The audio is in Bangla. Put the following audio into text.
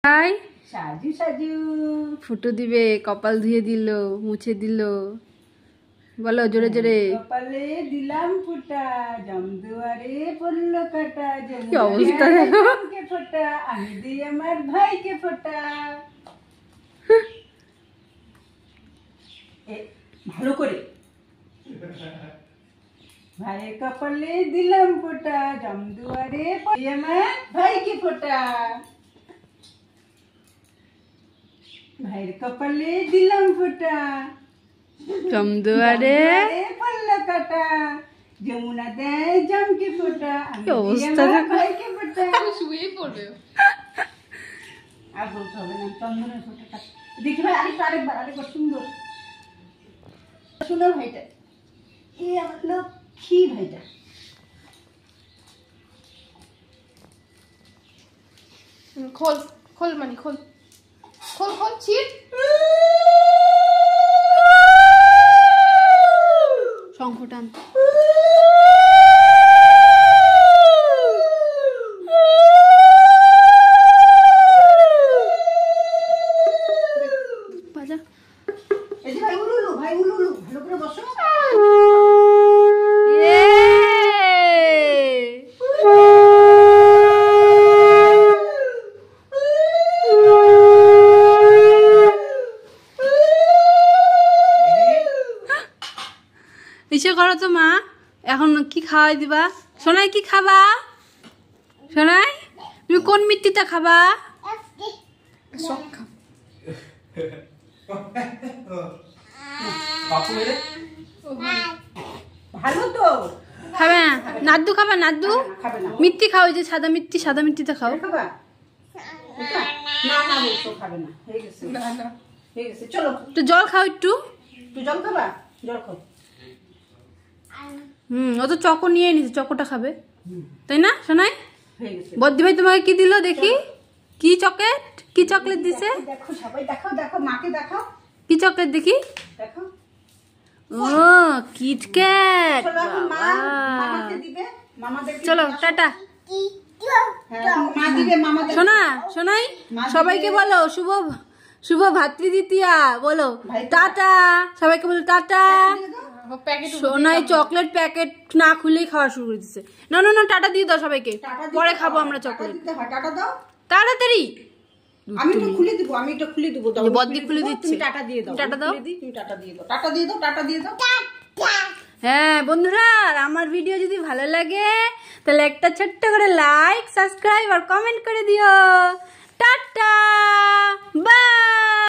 হাই সাজু সাজু ফুটো দিবে, কপাল ধুয়ে দিল, মুছে দিল, বলো জোরে জোরে। কপালে দিলাম ফুটা, জমদুয়ারে পড়লো কাটা, কি অবস্থা দেখো। কে ফোটা, আমি দিই আমার ভাইকে ফোটা। ভালো করে ভাইয়ের কপালে দিলাম ফোটা, জমদুয়ারে পড়লো আমার ভাইকে ফোটা। ভাইয়ের কপালে দিলাম ফোটা, জমদুয়ারে পড়লো কাটা, যমুনা দেয় জমকে ফোটা, কি অবস্থা দেখো। ভাইকে ফোটা। শুয়েই পড়বে। আর বলতে হবে না, চন্দনের ফোটাটা দেখি ভাই, আরেকবার সুন্দর সুন্দর ভাইটা, এই আমার লক্ষ্মী ভাইটা। খোল খোল মানে খোল খোল খোল ছিট। শঙ্খ টান। বাজা। এই যে ভাই উলুলু, ভাই উলুলু, ভালো করে বসো। ইচ্ছে করো তো মা, এখন কি খাওয়াই দিবা? সোনাই কি খাবা? সোনাই তুমি কোন মিষ্টিটা খাবা? সব খা। ভালো তো খাবে না? নাদ্দু খাবা? নাদ্দু খাবে না, মিষ্টি খাও, ওই যে সাদা মিষ্টি, সাদা মিষ্টিটা খাও। খাবা এটা? না না বলছো খাবে না, হয়ে গেছে না না হয়ে গেছে, চলো একটু জল খাও একটু। তুই জল খাবা, জল খাও। ও তো চকো নিয়ে নিছে, চকোটা খাবে তাই না সোনাই? হয়ে গেছে, বদ্দি ভাই তোমাকে কি দিল দেখি? কি চকলেট, কি চকলেট দিছে? দেখো সবাই দেখাও, দেখো মাকে দেখাও, কি চকলেট দেখি? দেখো। ও কিটক্যাট। চলো এখন মামাকে দিবে, মামাদেরকে চলো দিয়ে আসো। টাটা। হ্যাঁ, এখন মা দিবে মামাদের। সোনা সোনাই সবাইকে বলো শুভ শুভ ভাতৃদ্বিতীয়া বলো। টাটা সবাইকে বলো tata. Packet Sonai chocolate packet না খুলেই খাওয়া শুরু করে দিচ্ছে। না না না টাটা দিয়ে দাও সবাইকে, টাটা দিতে পরে হয়, খাবো আমরা টাটা চকলেট। দিতে হয়, টাটা দাও। তাড়াতাড়ি। আমি তো খুলে দিব, আমি এটা খুলে দিব, দাও। এই যে বদ্দি খুলে দিব, দিচ্ছে। তুমি টাটা দিয়ে দাও, টাটা আমি দাও। খুলে দিই, তুমি টাটা দিয়ে দাও, টাটা দিয়ে দাও, টাটা দিয়ে দাও। হ্যাঁ বন্ধুরা, আমার ভিডিও যদি ভালো লাগে তাহলে একটা ছোট্ট করে লাইক, সাবস্ক্রাইব আর কমেন্ট করে দিও। টাটা।